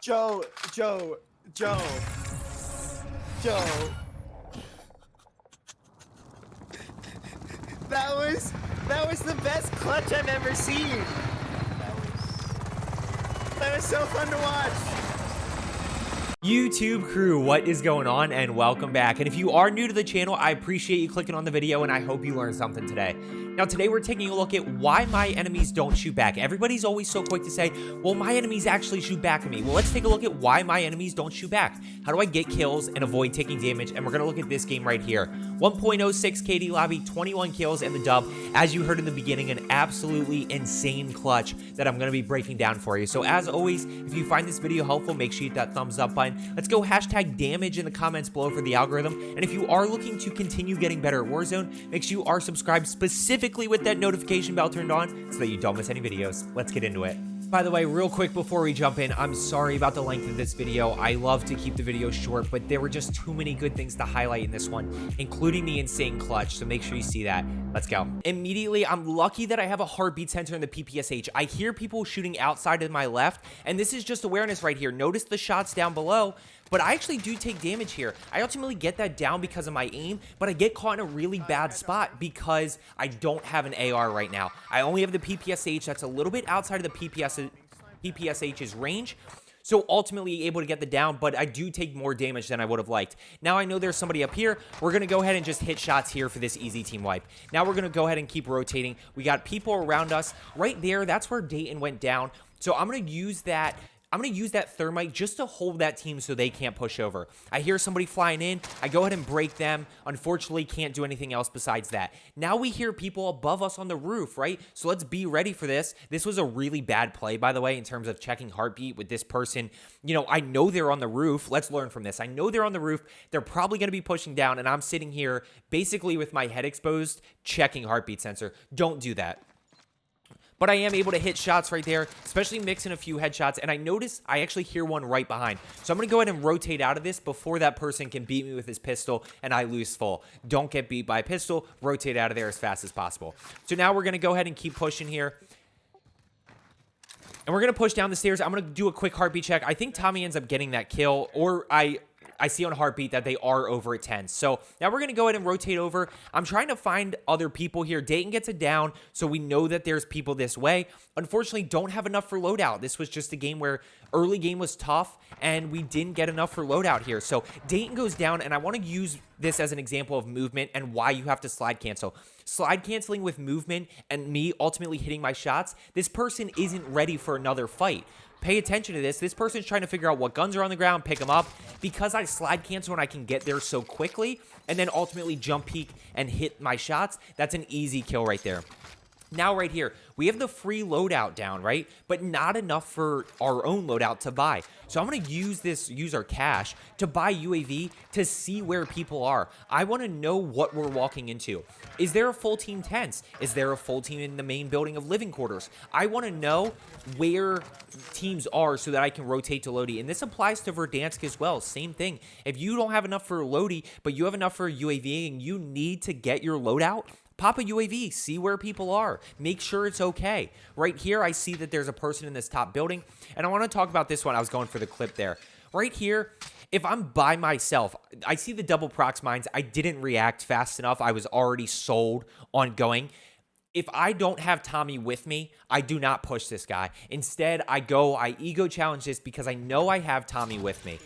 Joe. That was the best clutch I've ever seen. That was so fun to watch. YouTube crew, what is going on, and welcome back. And if you are new to the channel, I appreciate you clicking on the video, and I hope you learned something today. Now today we're taking a look at why my enemies don't shoot back. Everybody's always so quick to say, well, my enemies actually shoot back at me. Well, let's take a look at why my enemies don't shoot back. How do I get kills and avoid taking damage? And we're gonna look at this game right here. 1.06 KD lobby, 21 kills, and the dub. As you heard in the beginning, an absolutely insane clutch that I'm gonna be breaking down for you. So as always, if you find this video helpful, make sure you hit that thumbs up button. Let's go hashtag damage in the comments below for the algorithm. And if you are looking to continue getting better at Warzone, make sure you are subscribed specifically with that notification bell turned on so that you don't miss any videos. Let's get into it. By the way, real quick before we jump in, I'm sorry about the length of this video. I love to keep the video short, but there were just too many good things to highlight in this one, including the insane clutch, so make sure you see that. Let's go. Immediately, I'm lucky that I have a heartbeat sensor in the PPSH. I hear people shooting outside of my left, and this is just awareness right here. Notice the shots down below, but I actually do take damage here. I ultimately get that down because of my aim, but I get caught in a really bad spot because I don't have an AR right now. I only have the PPSH that's a little bit outside of the PPSH's range, so ultimately able to get the down, but I do take more damage than I would have liked. Now I know there's somebody up here. We're going to go ahead and just hit shots here for this easy team wipe. Now we're going to go ahead and keep rotating. We got people around us. Right there, that's where Dayton went down, so I'm going to use that thermite just to hold that team so they can't push over. I hear somebody flying in. I go ahead and break them. Unfortunately, can't do anything else besides that. Now we hear people above us on the roof, right? So let's be ready for this. This was a really bad play, by the way, in terms of checking heartbeat with this person. You know, I know they're on the roof. Let's learn from this. I know they're on the roof. They're probably going to be pushing down, and I'm sitting here basically with my head exposed, checking heartbeat sensor. Don't do that. But I am able to hit shots right there, especially mixing a few headshots. And I notice I actually hear one right behind. So I'm going to go ahead and rotate out of this before that person can beat me with his pistol and I lose full. Don't get beat by a pistol. Rotate out of there as fast as possible. So now we're going to go ahead and keep pushing here. And we're going to push down the stairs. I'm going to do a quick heartbeat check. I think Tommy ends up getting that kill, or I see on heartbeat that they are over at 10. So now we're going to go ahead and rotate over. I'm trying to find other people here. Dayton gets it down, so we know that there's people this way. Unfortunately, don't have enough for loadout. This was just a game where early game was tough, and we didn't get enough for loadout here. So Dayton goes down, and I want to use this as an example of movement and why you have to slide cancel. Slide canceling with movement and me ultimately hitting my shots, this person isn't ready for another fight. Pay attention to this. This person's trying to figure out what guns are on the ground, pick them up. Because I slide cancel and I can get there so quickly and then ultimately jump peek and hit my shots, that's an easy kill right there. Now right here, we have the free loadout down, right? But not enough for our own loadout to buy. So I'm going to use our cash to buy UAV to see where people are. I want to know what we're walking into. Is there a full team tents? Is there a full team in the main building of living quarters? I want to know where teams are so that I can rotate to Lodi. And this applies to Verdansk as well. Same thing. If you don't have enough for Lodi, but you have enough for UAV and you need to get your loadout, pop a UAV, see where people are, make sure it's okay. Right here, I see that there's a person in this top building, and I want to talk about this one. I was going for the clip there. Right here, if I'm by myself, I see the double prox mines. I didn't react fast enough. I was already sold on going. If I don't have Tommy with me, I do not push this guy. Instead, I ego challenge this because I know I have Tommy with me.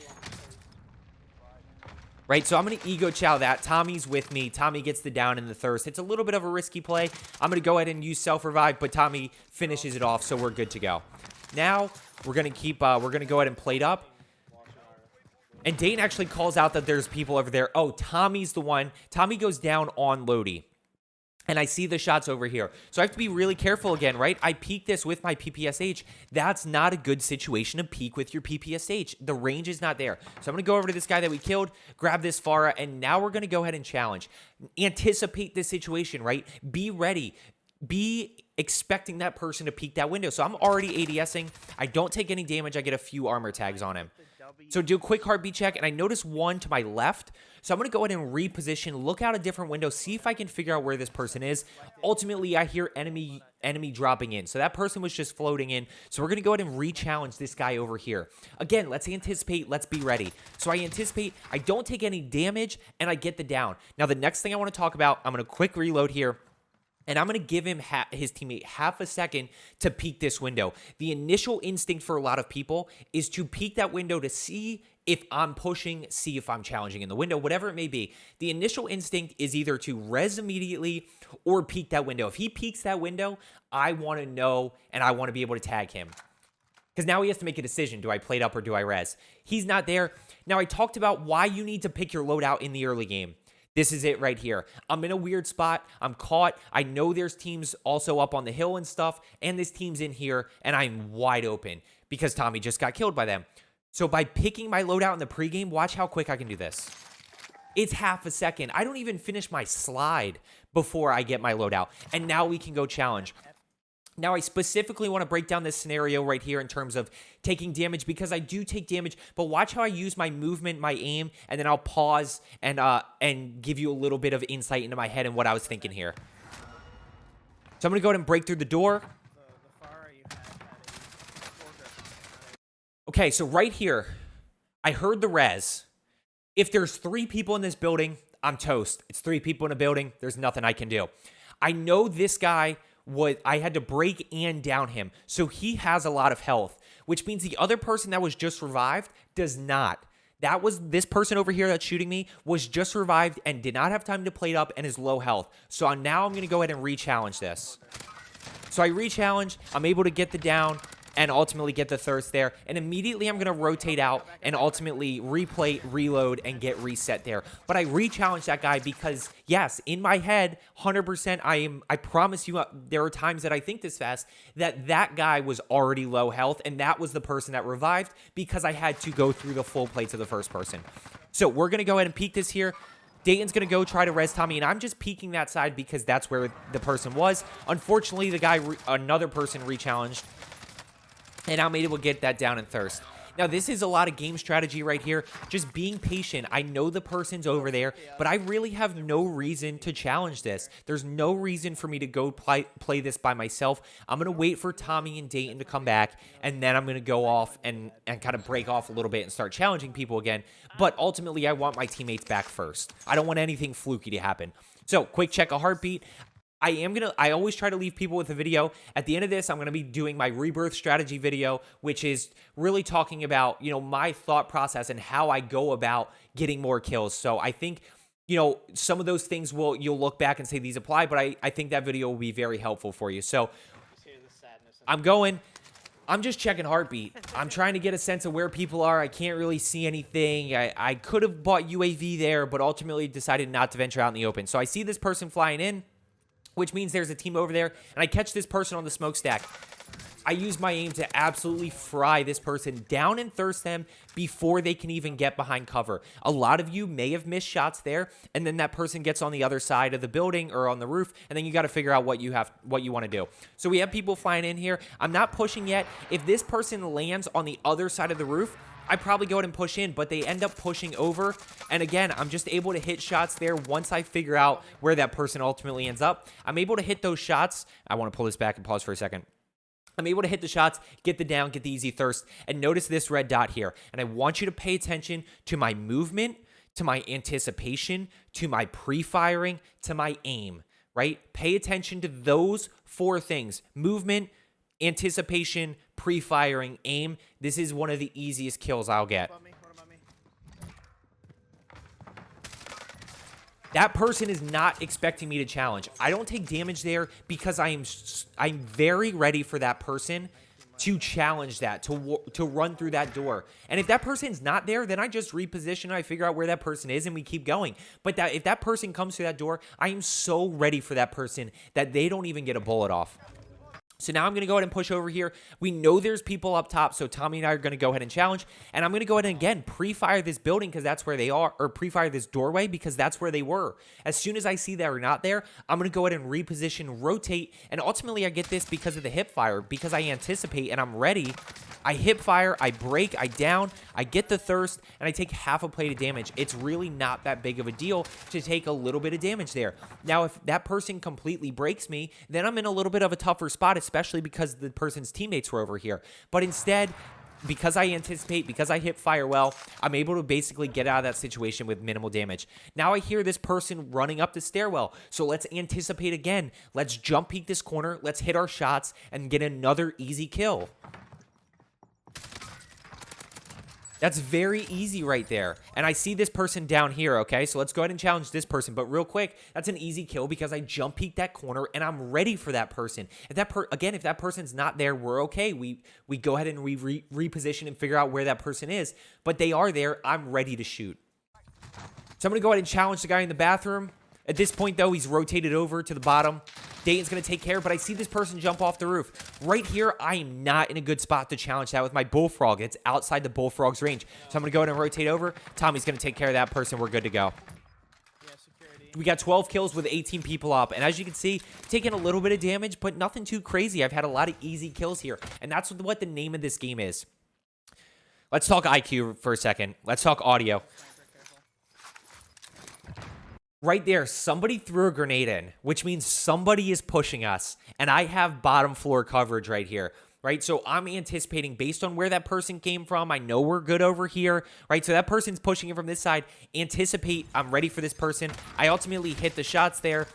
Right, so I'm going to ego chow that. Tommy's with me. Tommy gets the down in the thirst. It's a little bit of a risky play. I'm going to go ahead and use self-revive, but Tommy finishes it off, so we're good to go. Now, we're going to we're going to go ahead and plate up. And Dayton actually calls out that there's people over there. Oh, Tommy's the one. Tommy goes down on Lodi. And I see the shots over here. So I have to be really careful again, right? I peek this with my PPSH. That's not a good situation to peek with your PPSH. The range is not there. So I'm going to go over to this guy that we killed, grab this Farah, and now we're going to go ahead and challenge. Anticipate this situation, right? Be ready. Be expecting that person to peek that window. So I'm already ADSing. I don't take any damage. I get a few armor tags on him. So do a quick heartbeat check, and I notice one to my left. So I'm going to go ahead and reposition, look out a different window, see if I can figure out where this person is. Ultimately, I hear enemy dropping in. So that person was just floating in. So we're going to go ahead and re-challenge this guy over here. Again, let's anticipate. Let's be ready. So I anticipate. I don't take any damage, and I get the down. Now, the next thing I want to talk about, I'm going to quick reload here. And I'm going to give him his teammate half a second to peek this window. The initial instinct for a lot of people is to peek that window to see if I'm pushing, see if I'm challenging in the window, whatever it may be. The initial instinct is either to res immediately or peek that window. If he peeks that window, I want to know and I want to be able to tag him. Because now he has to make a decision. Do I plate up or do I res? He's not there. Now, I talked about why you need to pick your loadout in the early game. This is it right here. I'm in a weird spot. I'm caught. I know there's teams also up on the hill and stuff, and this team's in here, and I'm wide open because Tommy just got killed by them. So by picking my loadout in the pregame, watch how quick I can do this. It's half a second. I don't even finish my slide before I get my loadout, and now we can go challenge. Now, I specifically want to break down this scenario right here in terms of taking damage because I do take damage, but watch how I use my movement, my aim, and then I'll pause and give you a little bit of insight into my head and what I was thinking here. So I'm going to go ahead and break through the door. Okay, so right here, I heard the res. If there's 3 people in this building, I'm toast. It's 3 people in a building. There's nothing I can do. I know this guy... I had to break and down him. So he has a lot of health, which means the other person that was just revived does not. This person over here that's shooting me was just revived and did not have time to plate up and is low health. So now I'm going to go ahead and re-challenge this. So I re-challenge. I'm able to get the down and ultimately get the thirst there. And immediately I'm going to rotate out and ultimately replate, reload, and get reset there. But I re-challenge that guy because, yes, in my head, 100%, I promise you, there are times that I think this fast, that guy was already low health, and that was the person that revived because I had to go through the full plate to the first person. So we're going to go ahead and peek this here. Dayton's going to go try to res Tommy, and I'm just peeking that side because that's where the person was. Unfortunately, another person re-challenged. And I'm able to get that down in thirst. Now, this is a lot of game strategy right here. Just being patient. I know the person's over there, but I really have no reason to challenge this. There's no reason for me to go play this by myself. I'm going to wait for Tommy and Dayton to come back, and then I'm going to go off and kind of break off a little bit and start challenging people again. But ultimately, I want my teammates back first. I don't want anything fluky to happen. So, quick check of heartbeat. I always try to leave people with a video. At the end of this, I'm going to be doing my Rebirth strategy video, which is really talking about, my thought process and how I go about getting more kills. So I think, some of those things you'll look back and say these apply, but I think that video will be very helpful for you. So I'm just checking heartbeat. I'm trying to get a sense of where people are. I can't really see anything. I could have bought UAV there, but ultimately decided not to venture out in the open. So I see this person flying in, which means there's a team over there, and I catch this person on the smokestack. I use my aim to absolutely fry this person down and thirst them before they can even get behind cover. A lot of you may have missed shots there, and then that person gets on the other side of the building or on the roof, and then you got to figure out what you want to do. So we have people flying in here. I'm not pushing yet. If this person lands on the other side of the roof, I probably go ahead and push in, but they end up pushing over. And again, I'm just able to hit shots there once I figure out where that person ultimately ends up. I'm able to hit those shots. I want to pull this back and pause for a second. I'm able to hit the shots, get the down, get the easy thirst, and notice this red dot here. And I want you to pay attention to my movement, to my anticipation, to my pre-firing, to my aim, right? Pay attention to those 4 things: movement, anticipation, pre-firing, aim. This is one of the easiest kills I'll get. That person is not expecting me to challenge. I don't take damage there because I'm very ready for that person to challenge that, to run through that door. And if that person's not there, then I just reposition, I figure out where that person is, and we keep going. But if that person comes through that door, I am so ready for that person that they don't even get a bullet off. So now I'm going to go ahead and push over here. We know there's people up top, so Tommy and I are going to go ahead and challenge. And I'm going to go ahead and, again, pre-fire this building because that's where they are, or pre-fire this doorway because that's where they were. As soon as I see they're not there, I'm going to go ahead and reposition, rotate, and ultimately I get this because of the hip fire, because I anticipate and I'm ready. I hip fire, I break, I down, I get the thirst, and I take half a plate of damage. It's really not that big of a deal to take a little bit of damage there. Now, if that person completely breaks me, then I'm in a little bit of a tougher spot, especially because the person's teammates were over here. But instead, because I anticipate, because I hip fire well, I'm able to basically get out of that situation with minimal damage. Now I hear this person running up the stairwell, so let's anticipate again. Let's jump peek this corner, let's hit our shots, and get another easy kill. That's very easy right there. And I see this person down here, okay? So let's go ahead and challenge this person. But real quick, that's an easy kill because I jump peeked that corner and I'm ready for that person. If that person's not there, we're okay. We go ahead and reposition and figure out where that person is. But they are there. I'm ready to shoot. So I'm going to go ahead and challenge the guy in the bathroom. At this point, though, he's rotated over to the bottom. Dayton's going to take care, but I see this person jump off the roof. Right here, I am not in a good spot to challenge that with my bullfrog. It's outside the bullfrog's range. So I'm going to go ahead and rotate over. Tommy's going to take care of that person. We're good to go. We got 12 kills with 18 people up. And as you can see, taking a little bit of damage, but nothing too crazy. I've had a lot of easy kills here. And that's what the name of this game is. Let's talk IQ for a second. Let's talk audio. Right there, somebody threw a grenade in, which means somebody is pushing us, and I have bottom floor coverage right here, right? So I'm anticipating based on where that person came from. I know we're good over here, right? So that person's pushing it from this side. Anticipate, I'm ready for this person. I ultimately hit the shots there,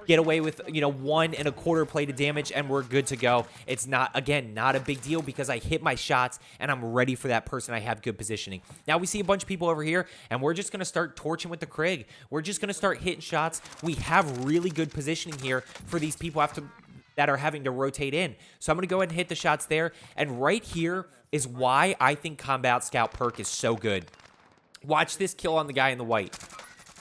get away with, 1 1/4 plate of damage, and we're good to go. It's not a big deal because I hit my shots, and I'm ready for that person. I have good positioning. Now we see a bunch of people over here, and we're just going to start torching with the Krig. We're just going to start hitting shots. We have really good positioning here for these people that are having to rotate in. So I'm going to go ahead and hit the shots there, and right here is why I think Combat Scout perk is so good. Watch this kill on the guy in the white.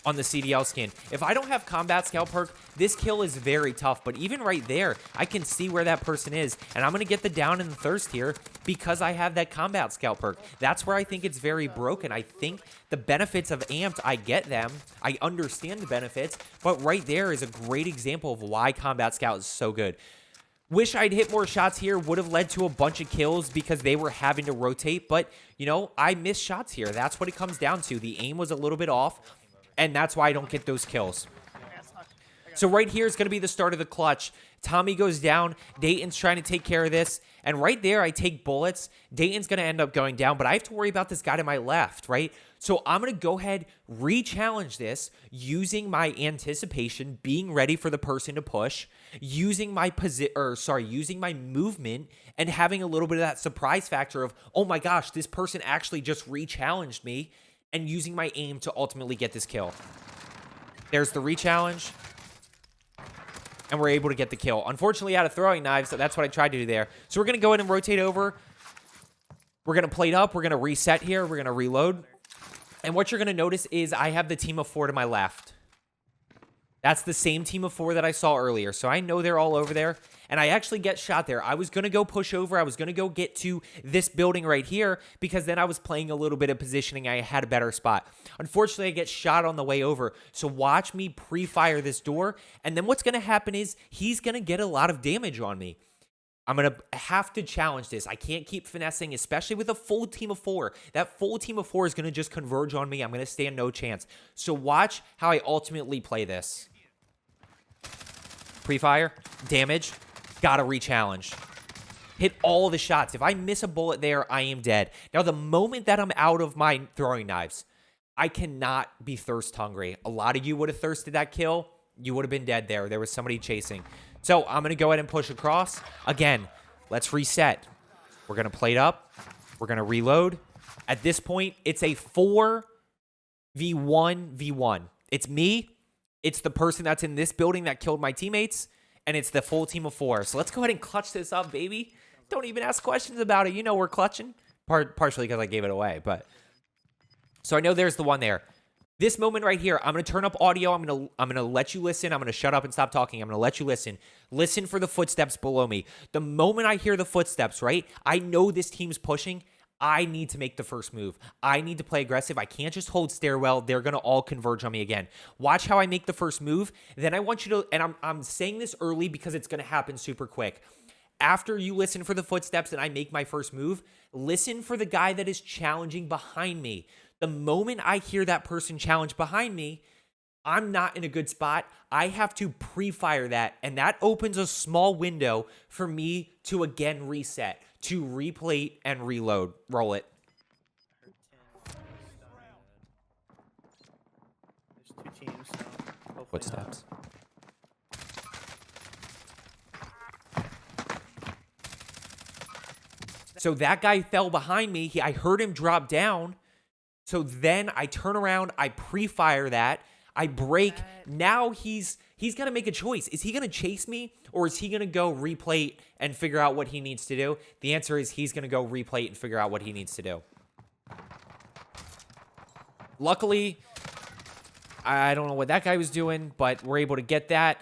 On the CDL skin. If I don't have Combat Scout perk, this kill is very tough. But even right there, I can see where that person is. And I'm going to get the down and the thirst here because I have that Combat Scout perk. That's where I think it's very broken. I think the benefits of Amped, I get them. I understand the benefits. But right there is a great example of why Combat Scout is so good. Wish I'd hit more shots here. Would have led to a bunch of kills because they were having to rotate. But, I missed shots here. That's what it comes down to. The aim was a little bit off. And that's why I don't get those kills. So right here is going to be the start of the clutch. Tommy goes down. Dayton's trying to take care of this. And right there, I take bullets. Dayton's going to end up going down. But I have to worry about this guy to my left, right? So I'm going to go ahead, re-challenge this using my anticipation, being ready for the person to push, using my movement, and having a little bit of that surprise factor of, oh my gosh, this person actually just re-challenged me. And using my aim to ultimately get this kill. There's the re-challenge. And we're able to get the kill. Unfortunately, out of throwing knives, so that's what I tried to do there. So we're going to go ahead and rotate over. We're going to plate up. We're going to reset here. We're going to reload. And what you're going to notice is I have the team of 4 to my left. That's the same team of 4 that I saw earlier. So I know they're all over there. And I actually get shot there. I was going to go push over. I was going to go get to this building right here because then I was playing a little bit of positioning. I had a better spot. Unfortunately, I get shot on the way over. So watch me pre-fire this door. And then what's going to happen is he's going to get a lot of damage on me. I'm going to have to challenge this. I can't keep finessing, especially with a full team of 4. That full team of 4 is going to just converge on me. I'm going to stand no chance. So watch how I ultimately play this. Pre-fire, damage, gotta re-challenge. Hit all the shots. If I miss a bullet there, I am dead. Now, the moment that I'm out of my throwing knives, I cannot be thirst hungry. A lot of you would have thirsted that kill. You would have been dead there. There was somebody chasing. So I'm going to go ahead and push across. Again, let's reset. We're going to plate up. We're going to reload. At this point, it's a 4v1v1. It's me. It's the person that's in this building that killed my teammates. And it's the full team of 4. So let's go ahead and clutch this up, baby. Don't even ask questions about it. You know we're clutching. Partially because I gave it away. But so I know there's the one there. This moment right here, I'm going to turn up audio. I'm going to let you listen. I'm going to shut up and stop talking. I'm going to let you listen. Listen for the footsteps below me. The moment I hear the footsteps, right? I know this team's pushing. I need to make the first move. I need to play aggressive. I can't just hold stairwell. They're going to all converge on me again. Watch how I make the first move. Then I want you to, and I'm saying this early because it's going to happen super quick. After you listen for the footsteps and I make my first move, listen for the guy that is challenging behind me. The moment I hear that person challenge behind me, I'm not in a good spot. I have to pre-fire that, and that opens a small window for me to again reset, to replate and reload. Roll it. There's 2 teams, so hopefully Footsteps. So that guy fell behind me. I heard him drop down. So then I turn around, I pre-fire that, I break. Now he's got to make a choice. Is he going to chase me, or is he going to go replate and figure out what he needs to do? The answer is he's going to go replate and figure out what he needs to do. Luckily, I don't know what that guy was doing, but we're able to get that.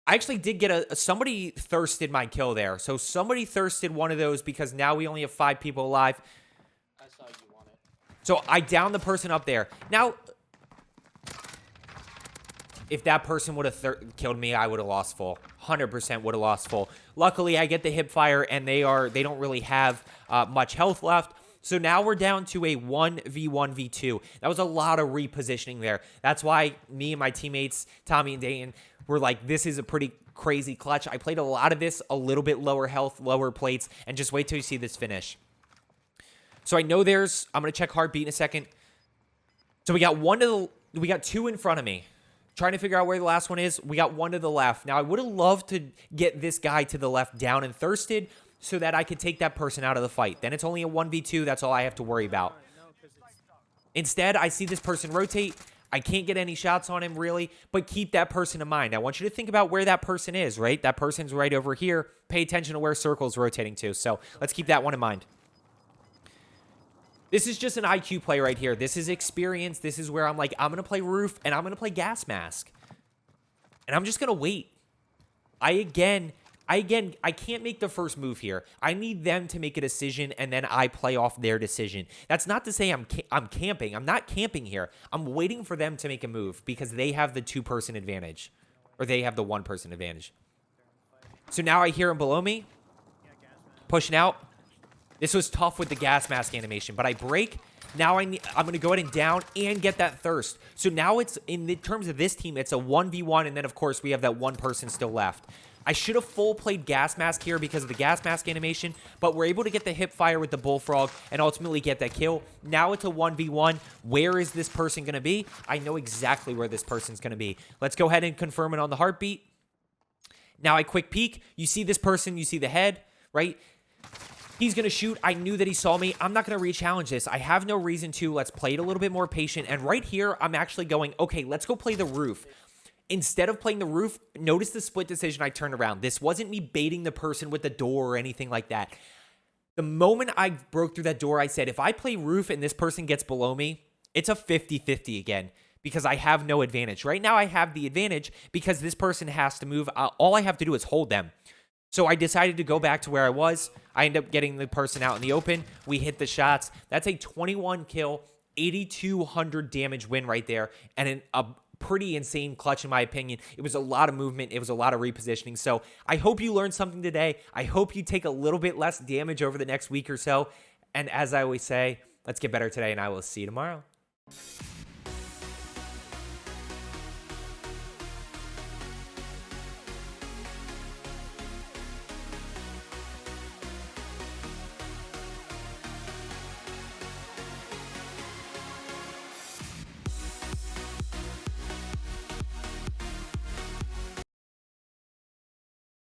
I actually did get somebody thirsted my kill there. So somebody thirsted one of those because now we only have 5 people alive. So I downed the person up there. Now, if that person would have killed me, I would have lost full. 100% would have lost full. Luckily, I get the hip fire, and they don't really have much health left. So now we're down to a 1v1v2. That was a lot of repositioning there. That's why me and my teammates, Tommy and Dayton, were like, this is a pretty crazy clutch. I played a lot of this, a little bit lower health, lower plates, and just wait till you see this finish. So I know I'm going to check heartbeat in a second. So we got 2 in front of me. Trying to figure out where the last one is. We got 1 to the left. Now, I would have loved to get this guy to the left down and thirsted so that I could take that person out of the fight. Then it's only a 1v2. That's all I have to worry about. Instead, I see this person rotate. I can't get any shots on him, really, but keep that person in mind. I want you to think about where that person is, right? That person's right over here. Pay attention to where circle's rotating to. So let's keep that one in mind. This is just an IQ play right here. This is experience. This is where I'm like, I'm going to play roof and I'm going to play gas mask. And I'm just going to wait. I can't make the first move here. I need them to make a decision and then I play off their decision. That's not to say I'm camping. I'm not camping here. I'm waiting for them to make a move because they have the 2-person advantage. Or they have the 1-person advantage. So now I hear him below me. Pushing out. This was tough with the gas mask animation, but I break. Now I'm going to go ahead and down and get that thirst. So now it's, in the terms of this team, it's a 1v1, and then, of course, we have that 1 person still left. I should have full played gas mask here because of the gas mask animation, but we're able to get the hip fire with the bullfrog and ultimately get that kill. Now it's a 1v1. Where is this person going to be? I know exactly where this person's going to be. Let's go ahead and confirm it on the heartbeat. Now I quick peek. You see this person, you see the head, right? He's going to shoot. I knew that he saw me. I'm not going to re-challenge this. I have no reason to. Let's play it a little bit more patient. And right here, I'm actually going, okay, let's go play the roof. Instead of playing the roof, notice the split decision I turned around. This wasn't me baiting the person with the door or anything like that. The moment I broke through that door, I said, if I play roof and this person gets below me, it's a 50-50 again because I have no advantage. Right now, I have the advantage because this person has to move. All I have to do is hold them. So I decided to go back to where I was. I ended up getting the person out in the open. We hit the shots. That's a 21 kill, 8,200 damage win right there. And a pretty insane clutch in my opinion. It was a lot of movement. It was a lot of repositioning. So I hope you learned something today. I hope you take a little bit less damage over the next week or so. And as I always say, let's get better today and I will see you tomorrow.